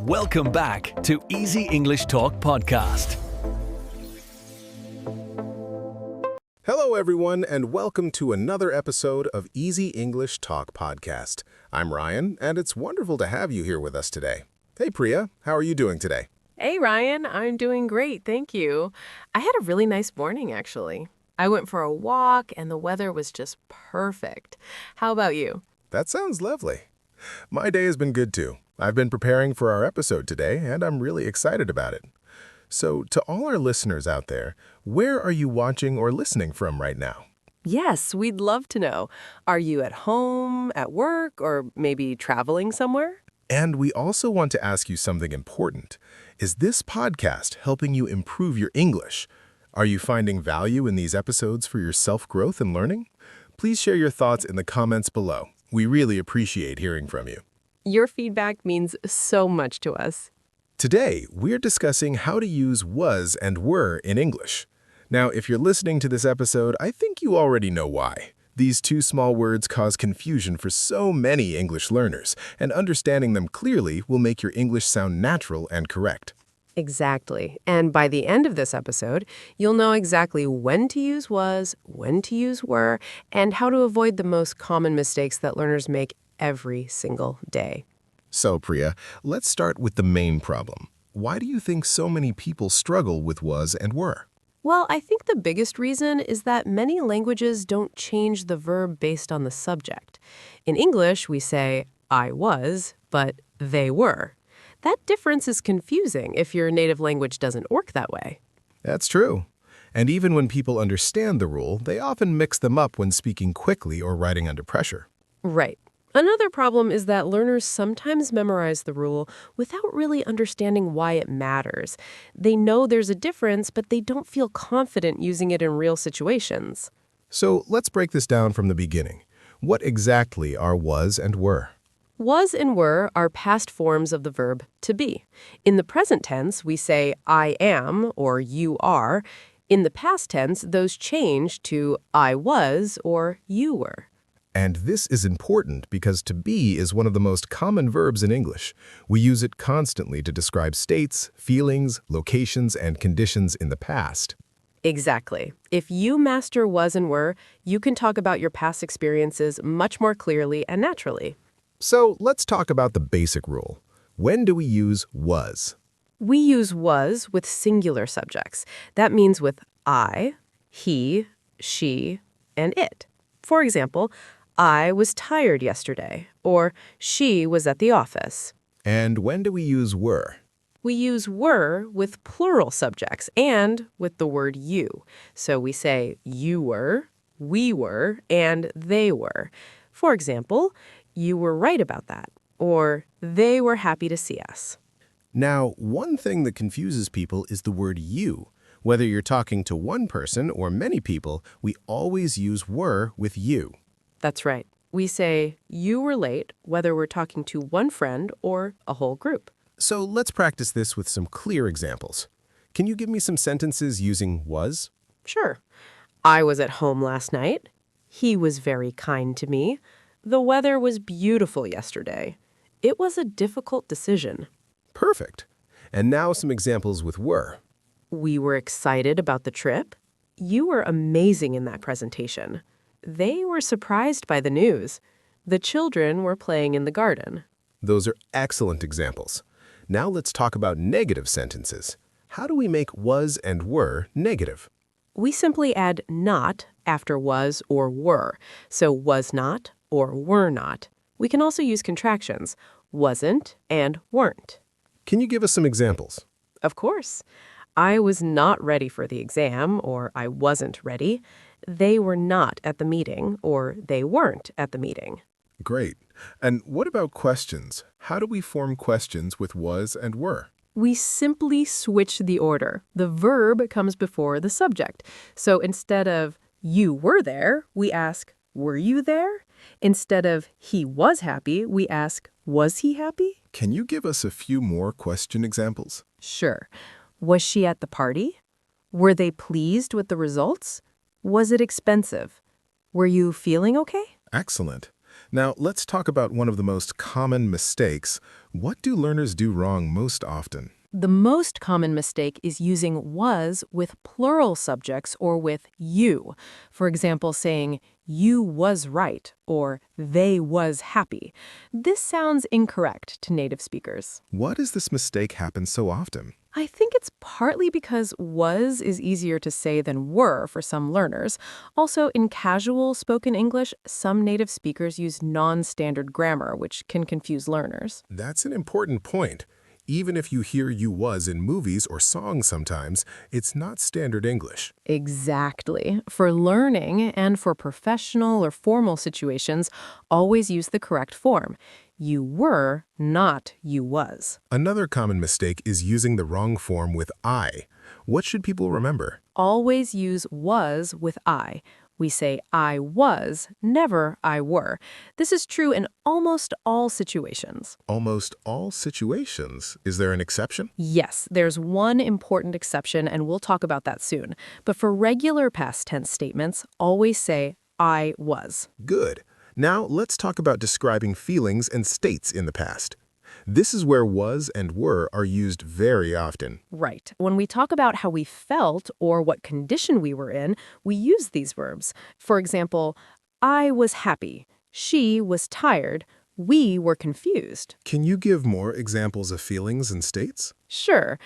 Welcome back to Easy English Talk podcast. Hello, everyone, and welcome to another episode of Easy English Talk podcast. I'm Ryan, and it's wonderful to have you here with us today. Hey, Priya, how are you doing today? Hey, Ryan. I'm doing great, thank you. I had a really nice morning, actually. I went for a walk, and the weather was just perfect. How about you? That sounds lovely. My day has been good, too. I've been preparing for our episode today, and I'm really excited about it. So, to all our listeners out there, where are you watching or listening from right now? Yes, we'd love to know. Are you at home, at work, or maybe traveling somewhere? And we also want to ask you something important. Is this podcast helping you improve your English? Are you finding value in these episodes for your self-growth and learning? Please share your thoughts in the comments below. We really appreciate hearing from you. Your feedback means so much to us. Today, we're discussing how to use was and were in English. Now, if you're listening to this episode, I think you already know why. These two small words cause confusion for so many English learners, and understanding them clearly will make your English sound natural and correct. Exactly. And by the end of this episode, you'll know exactly when to use was, when to use were, and how to avoid the most common mistakes that learners make every single day. So, Priya, let's start with the main problem. Why do you think so many people struggle with was and were? Well, I think the biggest reason is that many languages don't change the verb based on the subject. In English, we say, I was, but they were. That difference is confusing if your native language doesn't work that way. That's true. And even when people understand the rule, they often mix them up when speaking quickly or writing under pressure. Right. Another problem is that learners sometimes memorize the rule without really understanding why it matters. They know there's a difference, but they don't feel confident using it in real situations. So let's break this down from the beginning. What exactly are was and were? Was and were are past forms of the verb to be. In the present tense, we say I am or you are. In the past tense, those change to I was or you were. And this is important because to be is one of the most common verbs in English. We use it constantly to describe states, feelings, locations, and conditions in the past. Exactly. If you master was and were, you can talk about your past experiences much more clearly and naturally. So let's talk about the basic rule. When do we use was? We use was with singular subjects. That means with I, he, she, and it. For example, I was tired yesterday, or she was at the office. And when do we use were? We use were with plural subjects and with the word you. So we say you were, we were, and they were. For example, you were right about that, or they were happy to see us. Now, one thing that confuses people is the word you. Whether you're talking to one person or many people, we always use were with you. That's right. We say you were late whether we're talking to one friend or a whole group. So let's practice this with some clear examples. Can you give me some sentences using was? Sure. I was at home last night. He was very kind to me. The weather was beautiful yesterday. It was a difficult decision. Perfect. And now some examples with were. We were excited about the trip. You were amazing in that presentation. They were surprised by the news. The children were playing in the garden. Those are excellent examples. Now let's talk about negative sentences. How do we make was and were negative? We simply add not after was or were. So was not or were not. We can also use contractions, wasn't and weren't. Can you give us some examples? Of course. I was not ready for the exam, or I wasn't ready. They were not at the meeting, or they weren't at the meeting. Great. And what about questions? How do we form questions with was and were? We simply switch the order. The verb comes before the subject. So instead of you were there, we ask, were you there? Instead of he was happy, we ask, was he happy? Can you give us a few more question examples? Sure. Was she at the party? Were they pleased with the results? Was it expensive? Were you feeling okay? Excellent. Now, let's talk about one of the most common mistakes. What do learners do wrong most often? The most common mistake is using was with plural subjects or with you. For example, saying you was right or they was happy. This sounds incorrect to native speakers. Why does this mistake happen so often? I think it's partly because was is easier to say than were for some learners. Also, in casual spoken English, some native speakers use non-standard grammar, which can confuse learners. That's an important point. Even if you hear you was in movies or songs sometimes, it's not standard English. Exactly. For learning and for professional or formal situations, always use the correct form. You were, not you was. Another common mistake is using the wrong form with I. What should people remember? Always use was with I. We say I was, never I were. This is true in almost all situations. Almost all situations. Is there an exception? Yes, there's one important exception, and we'll talk about that soon. But for regular past tense statements, always say I was. Good. Now let's talk about describing feelings and states in the past. This is where was and were are used very often. Right. When we talk about how we felt or what condition we were in, we use these verbs. For example, I was happy. She was tired. We were confused. Can you give more examples of feelings and states? Sure.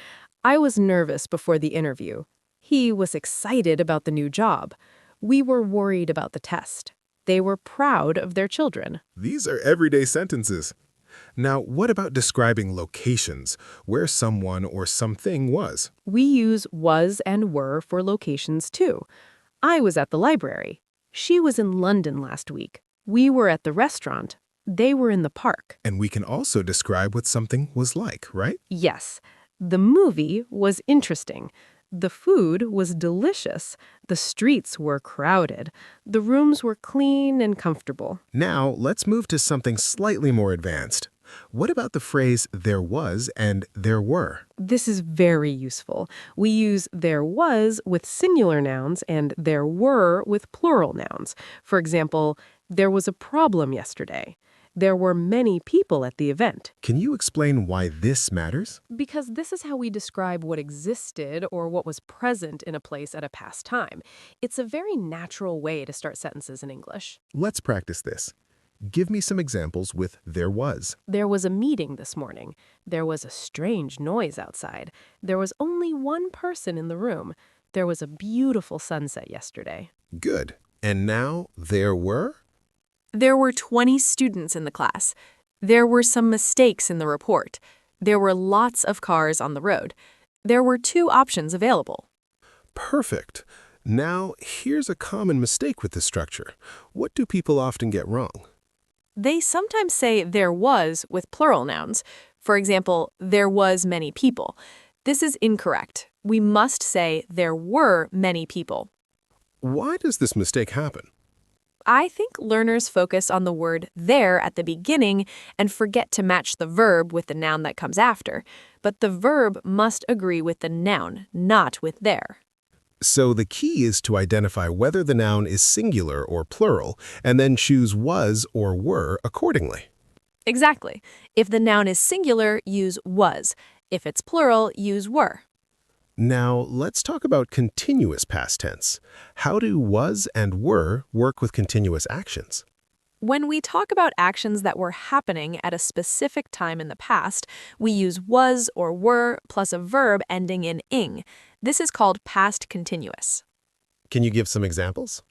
I was nervous before the interview. He was excited about the new job. We were worried about the test. They were proud of their children. These are everyday sentences. Now, what about describing locations, where someone or something was? We use was and were for locations too. I was at the library. She was in London last week. We were at the restaurant. They were in the park. And we can also describe what something was like, right? Yes. The movie was interesting. The food was delicious. The streets were crowded. The rooms were clean and comfortable. Now, let's move to something slightly more advanced. What about the phrase there was and there were? This is very useful. We use there was with singular nouns and there were with plural nouns. For example, there was a problem yesterday. There were many people at the event. Can you explain why this matters? Because this is how we describe what existed or what was present in a place at a past time. It's a very natural way to start sentences in English. Let's practice this. Give me some examples with there was. There was a meeting this morning. There was a strange noise outside. There was only one person in the room. There was a beautiful sunset yesterday. Good. And now there were? There were 20 students in the class. There were some mistakes in the report. There were lots of cars on the road. There were 2 options available. Perfect. Now, here's a common mistake with this structure. What do people often get wrong? They sometimes say there was with plural nouns. For example, there was many people. This is incorrect. We must say there were many people. Why does this mistake happen? I think learners focus on the word there at the beginning and forget to match the verb with the noun that comes after. But the verb must agree with the noun, not with there. So the key is to identify whether the noun is singular or plural, and then choose was or were accordingly. Exactly. If the noun is singular, use was. If it's plural, use were. Now, let's talk about continuous past tense. How do was and were work with continuous actions? When we talk about actions that were happening at a specific time in the past, we use was or were plus a verb ending in ing. This is called past continuous. Can you give some examples?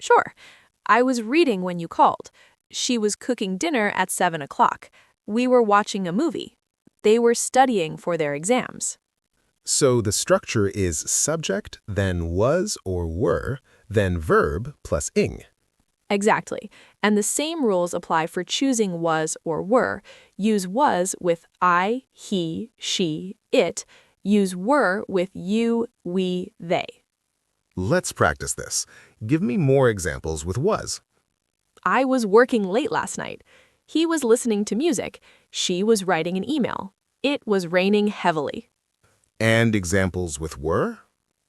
Sure. I was reading when you called. She was cooking dinner at 7 o'clock. We were watching a movie. They were studying for their exams. So the structure is subject, then was or were, then verb plus ing. Exactly. And the same rules apply for choosing was or were. Use was with I, he, she, it. Use were with you, we, they. Let's practice this. Give me more examples with was. I was working late last night. He was listening to music. She was writing an email. It was raining heavily. And examples with were?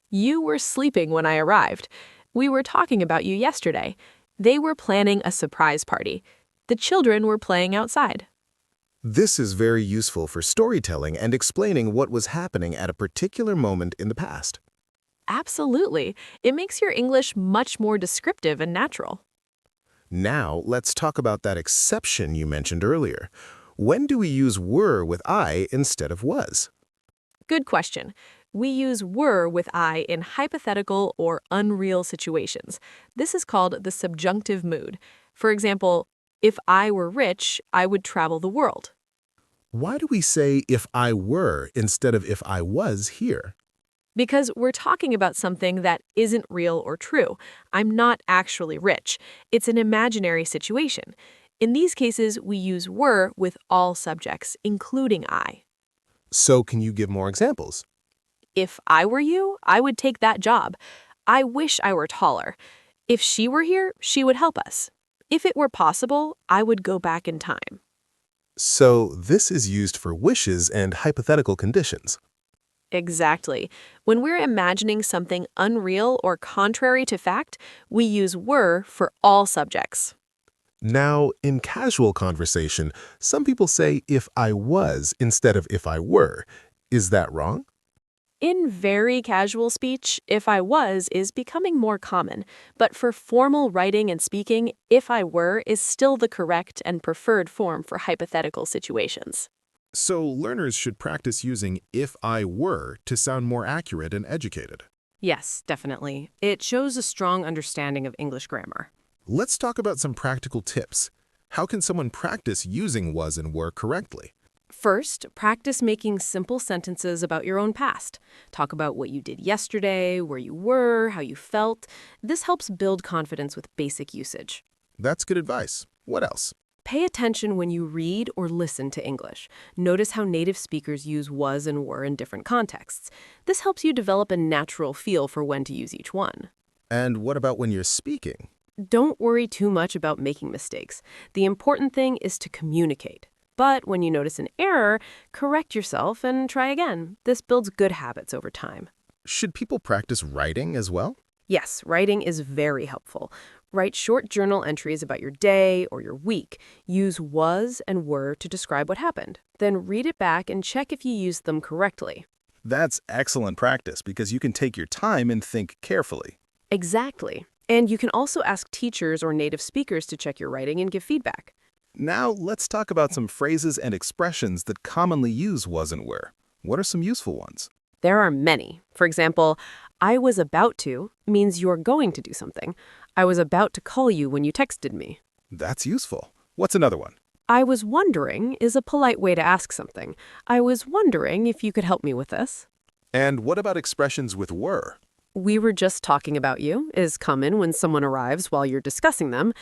You were sleeping when I arrived. We were talking about you yesterday. They were planning a surprise party. The children were playing outside. This is very useful for storytelling and explaining what was happening at a particular moment in the past. Absolutely. It makes your English much more descriptive and natural. Now, let's talk about that exception you mentioned earlier. When do we use were with I instead of was? Good question. We use were with I in hypothetical or unreal situations. This is called the subjunctive mood. For example, if I were rich, I would travel the world. Why do we say if I were instead of if I was here? Because we're talking about something that isn't real or true. I'm not actually rich. It's an imaginary situation. In these cases, we use were with all subjects, including I. So can you give more examples? If I were you, I would take that job. I wish I were taller. If she were here, she would help us. If it were possible, I would go back in time. So this is used for wishes and hypothetical conditions. Exactly. When we're imagining something unreal or contrary to fact, we use were for all subjects. Now, in casual conversation, some people say if I was instead of if I were. Is that wrong? In very casual speech, if I was is becoming more common, but for formal writing and speaking, if I were is still the correct and preferred form for hypothetical situations. So learners should practice using if I were to sound more accurate and educated. Yes, definitely. It shows a strong understanding of English grammar. Let's talk about some practical tips. How can someone practice using was and were correctly? First, practice making simple sentences about your own past. Talk about what you did yesterday, where you were, how you felt. This helps build confidence with basic usage. That's good advice. What else? Pay attention when you read or listen to English. Notice how native speakers use was and were in different contexts. This helps you develop a natural feel for when to use each one. And what about when you're speaking? Don't worry too much about making mistakes. The important thing is to communicate. But when you notice an error, correct yourself and try again. This builds good habits over time. Should people practice writing as well? Yes, writing is very helpful. Write short journal entries about your day or your week. Use was and were to describe what happened. Then read it back and check if you used them correctly. That's excellent practice because you can take your time and think carefully. Exactly. And you can also ask teachers or native speakers to check your writing and give feedback. Now, let's talk about some phrases and expressions that commonly use was and were. What are some useful ones? There are many. For example, I was about to means you're going to do something. I was about to call you when you texted me. That's useful. What's another one? I was wondering is a polite way to ask something. I was wondering if you could help me with this. And what about expressions with were? We were just talking about you is common when someone arrives while you're discussing them.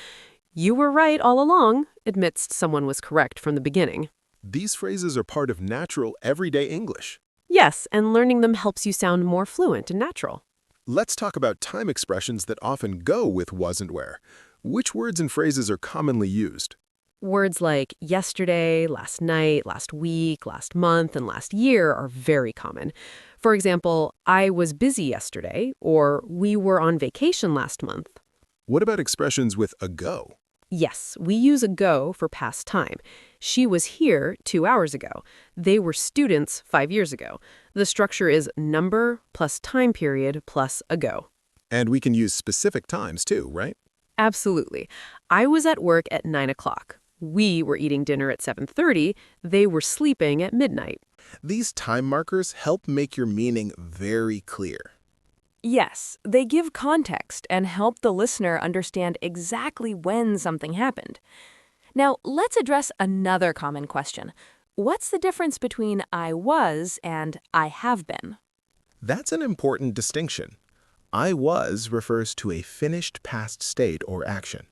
You were right all along admits someone was correct from the beginning. These phrases are part of natural, everyday English. Yes, and learning them helps you sound more fluent and natural. Let's talk about time expressions that often go with was and were. Which words and phrases are commonly used? Words like yesterday, last night, last week, last month, and last year are very common. For example, I was busy yesterday, or we were on vacation last month. What about expressions with ago? Yes, we use ago for past time. She was here 2 hours ago. They were students 5 years ago. The structure is number plus time period plus ago. And we can use specific times too, right? Absolutely. I was at work at 9 o'clock. We were eating dinner at 7:30. They were sleeping at midnight. These time markers help make your meaning very clear. Yes, they give context and help the listener understand exactly when something happened. Now, let's address another common question. What's the difference between I was and I have been? That's an important distinction. I was refers to a finished past state or action.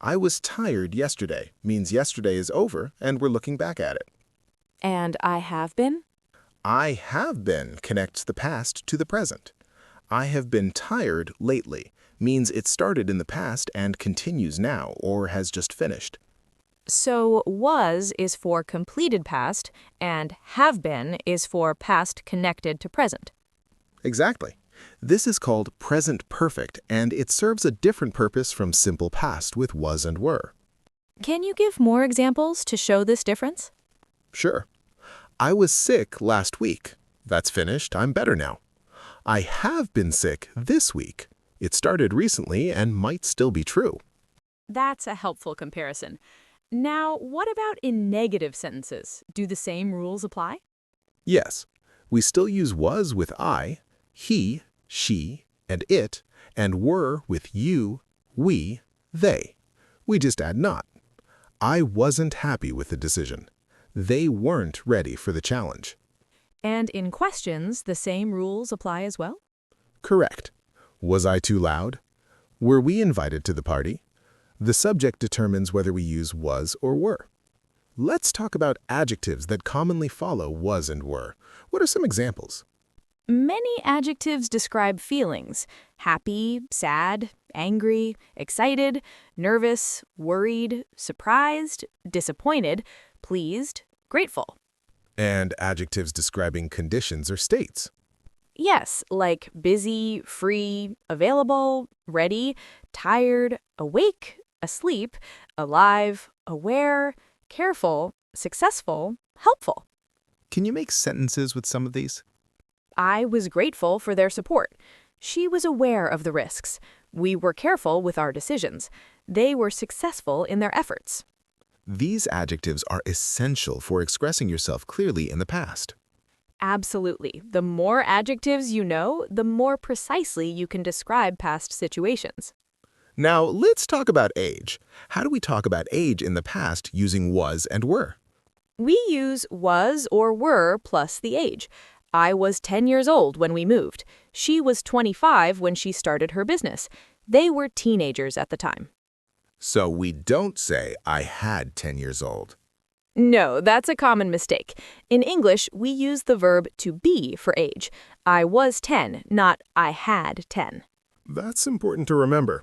I was tired yesterday means yesterday is over and we're looking back at it. And I have been? I have been connects the past to the present. I have been tired lately means it started in the past and continues now or has just finished. So was is for completed past and have been is for past connected to present. Exactly. This is called present perfect and it serves a different purpose from simple past with was and were. Can you give more examples to show this difference? Sure. I was sick last week. That's finished. I'm better now. I have been sick this week. It started recently and might still be true. That's a helpful comparison. Now, what about in negative sentences? Do the same rules apply? Yes, we still use was with I, he, she, and it, and were with you, we, they. We just add not. I wasn't happy with the decision. They weren't ready for the challenge. And in questions, the same rules apply as well? Correct. Was I too loud? Were we invited to the party? The subject determines whether we use was or were. Let's talk about adjectives that commonly follow was and were. What are some examples? Many adjectives describe feelings: happy, sad, angry, excited, nervous, worried, surprised, disappointed, pleased, grateful. And adjectives describing conditions or states. Yes, like busy, free, available, ready, tired, awake, asleep, alive, aware, careful, successful, helpful. Can you make sentences with some of these? I was grateful for their support. She was aware of the risks. We were careful with our decisions. They were successful in their efforts. These adjectives are essential for expressing yourself clearly in the past. Absolutely. The more adjectives you know, the more precisely you can describe past situations. Now, let's talk about age. How do we talk about age in the past using was and were? We use was or were plus the age. I was 10 years old when we moved. She was 25 when she started her business. They were teenagers at the time. So we don't say, I had 10 years old. No, that's a common mistake. In English, we use the verb to be for age. I was 10, not I had 10. That's important to remember.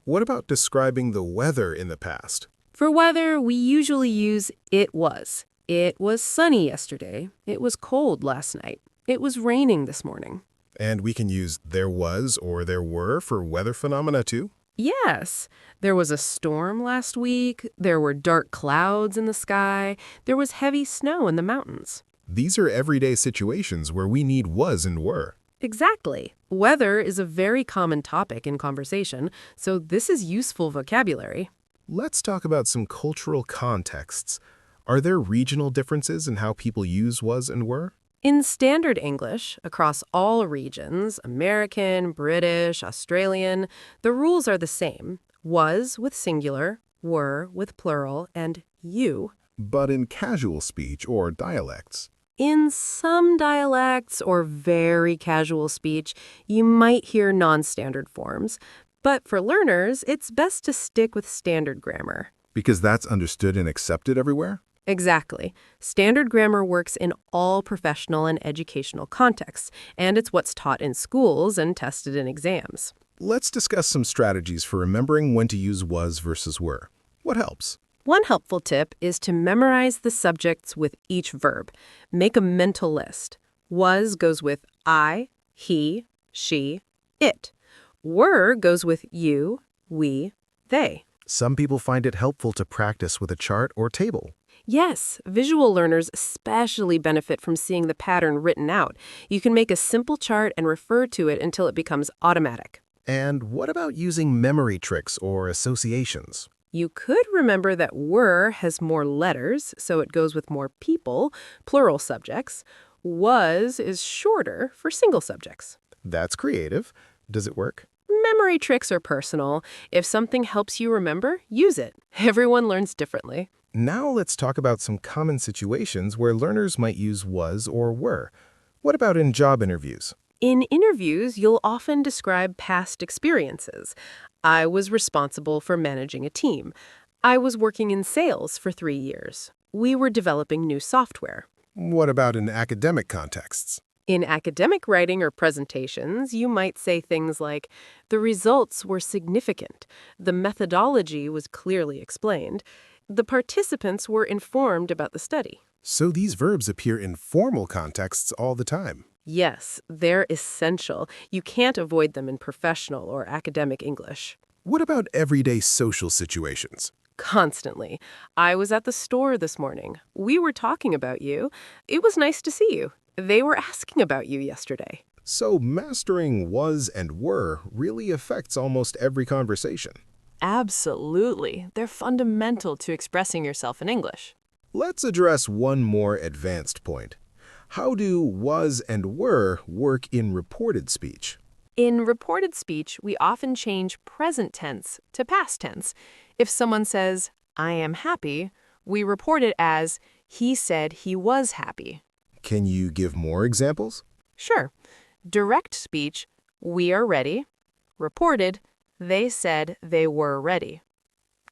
What about describing the weather in the past? For weather, we usually use it was. It was sunny yesterday. It was cold last night. It was raining this morning. And we can use there was or there were for weather phenomena too? Yes, there was a storm last week. There were dark clouds in the sky. There was heavy snow in the mountains. These are everyday situations where we need was and were. Exactly. Weather is a very common topic in conversation, so this is useful vocabulary. Let's talk about some cultural contexts. Are there regional differences in how people use was and were? In Standard English, across all regions, American, British, Australian, the rules are the same. Was with singular, were with plural, and you. But in casual speech or dialects, In some dialects or very casual speech, you might hear non-standard forms. But for learners, it's best to stick with standard grammar. because that's understood and accepted everywhere? Exactly. Standard grammar works in all professional and educational contexts, and it's what's taught in schools and tested in exams. Let's discuss some strategies for remembering when to use was versus were. What helps? One helpful tip is to memorize the subjects with each verb. Make a mental list. Was goes with I, he, she, it. Were goes with you, we, they. Some people find it helpful to practice with a chart or table. Yes, visual learners especially benefit from seeing the pattern written out. You can make a simple chart and refer to it until it becomes automatic. And what about using memory tricks or associations? You could remember that were has more letters, so it goes with more people, plural subjects. Was is shorter for single subjects. That's creative. Does it work? Memory tricks are personal. If something helps you remember, use it. Everyone learns differently. Now let's talk about some common situations where learners might use was or were. What about in job interviews? In interviews, you'll often describe past experiences. I was responsible for managing a team. I was working in sales for 3 years. We were developing new software. What about in academic contexts? In academic writing or presentations, you might say things like, the results were significant. The methodology was clearly explained. The participants were informed about the study. So these verbs appear in formal contexts all the time. Yes, they're essential. You can't avoid them in professional or academic English. What about everyday social situations? Constantly. I was at the store this morning. We were talking about you. It was nice to see you. They were asking about you yesterday. So mastering was and were really affects almost every conversation. Absolutely. They're fundamental to expressing yourself in English. Let's address one more advanced point. How do was and were work in reported speech? In reported speech, we often change present tense to past tense. If someone says, I am happy, we report it as, he said he was happy. Can you give more examples? Sure. Direct speech, we are ready. Reported, they said they were ready.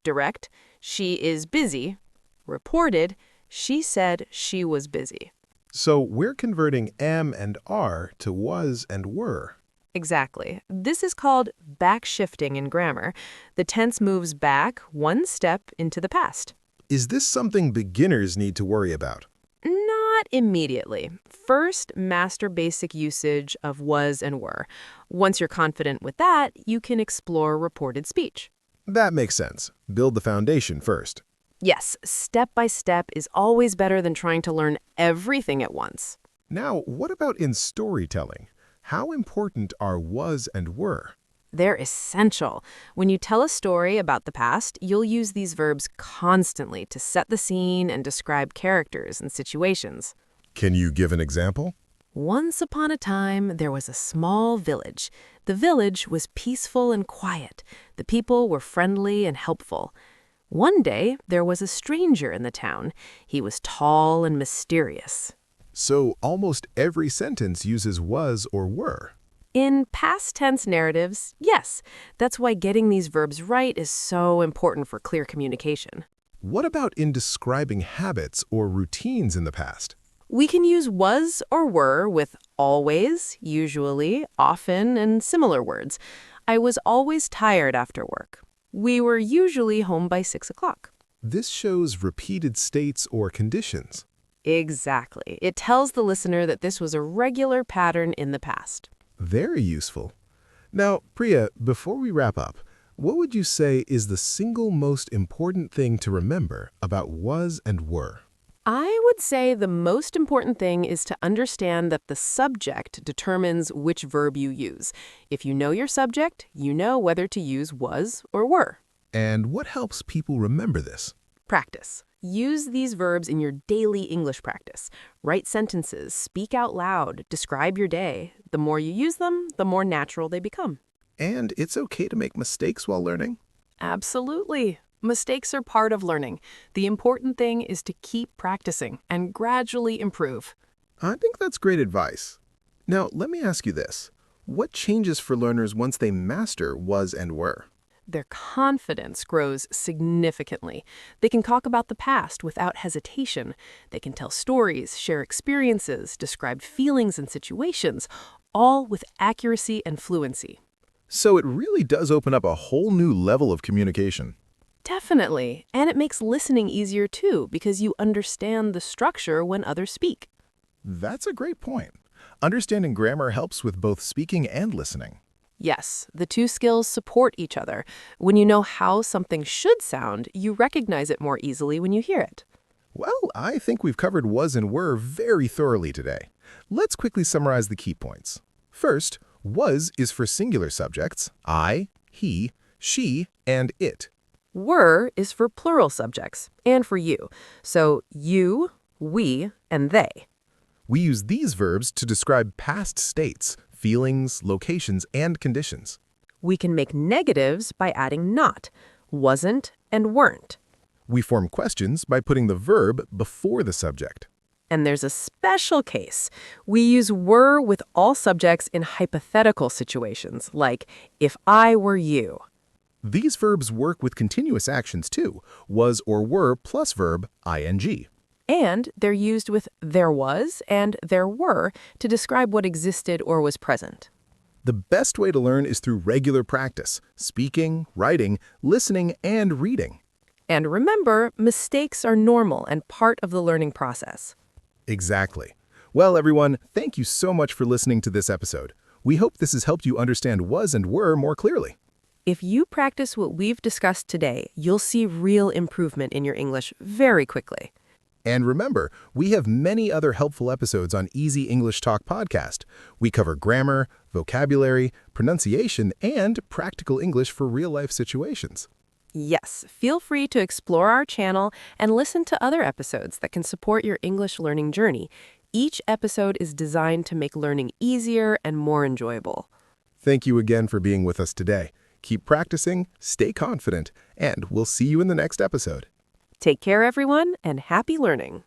Direct, she is busy. Reported, she said she was busy. So we're converting am and are to was and were. Exactly. This is called backshifting in grammar. The tense moves back one step into the past. Is this something beginners need to worry about? Not immediately. First, master basic usage of was and were. Once you're confident with that, you can explore reported speech. That makes sense. Build the foundation first. Yes, step by step is always better than trying to learn everything at once. Now, what about in storytelling? How important are was and were? They're essential. When you tell a story about the past, you'll use these verbs constantly to set the scene and describe characters and situations. Can you give an example? Once upon a time, there was a small village. The village was peaceful and quiet. The people were friendly and helpful. One day, there was a stranger in the town. He was tall and mysterious. So almost every sentence uses was or were. In past tense narratives, yes. That's why getting these verbs right is so important for clear communication. What about in describing habits or routines in the past? We can use was or were with always, usually, often, and similar words. I was always tired after work. We were usually home by 6 o'clock. This shows repeated states or conditions. Exactly. It tells the listener that this was a regular pattern in the past. Very useful. Now, Priya, before we wrap up, what would you say is the single most important thing to remember about was and were? I would say the most important thing is to understand that the subject determines which verb you use. If you know your subject, you know whether to use was or were. And what helps people remember this? Practice. Use these verbs in your daily English practice. Write sentences, speak out loud, describe your day. The more you use them, the more natural they become. And it's okay to make mistakes while learning? Absolutely. Mistakes are part of learning. The important thing is to keep practicing and gradually improve. I think that's great advice. Now, let me ask you this. What changes for learners once they master was and were? Their confidence grows significantly. They can talk about the past without hesitation. They can tell stories, share experiences, describe feelings and situations, all with accuracy and fluency. So it really does open up a whole new level of communication. Definitely. And it makes listening easier too, because you understand the structure when others speak. That's a great point. Understanding grammar helps with both speaking and listening. Yes, the two skills support each other. When you know how something should sound, you recognize it more easily when you hear it. Well, I think we've covered was and were very thoroughly today. Let's quickly summarize the key points. First, was is for singular subjects, I, he, she, and it. Were is for plural subjects, and for you. So you, we, and they. We use these verbs to describe past states, feelings, locations, and conditions. We can make negatives by adding not, wasn't, and weren't. We form questions by putting the verb before the subject. And there's a special case. We use were with all subjects in hypothetical situations, like if I were you. These verbs work with continuous actions too, was or were plus verb ing. And they're used with there was and there were to describe what existed or was present. The best way to learn is through regular practice, speaking, writing, listening, and reading. And remember, mistakes are normal and part of the learning process. Exactly. Well, everyone, thank you so much for listening to this episode. We hope this has helped you understand was and were more clearly. If you practice what we've discussed today, you'll see real improvement in your English very quickly. And remember, we have many other helpful episodes on Easy English Talk podcast. We cover grammar, vocabulary, pronunciation, and practical English for real-life situations. Yes, feel free to explore our channel and listen to other episodes that can support your English learning journey. Each episode is designed to make learning easier and more enjoyable. Thank you again for being with us today. Keep practicing, stay confident, and we'll see you in the next episode. Take care, everyone, and happy learning.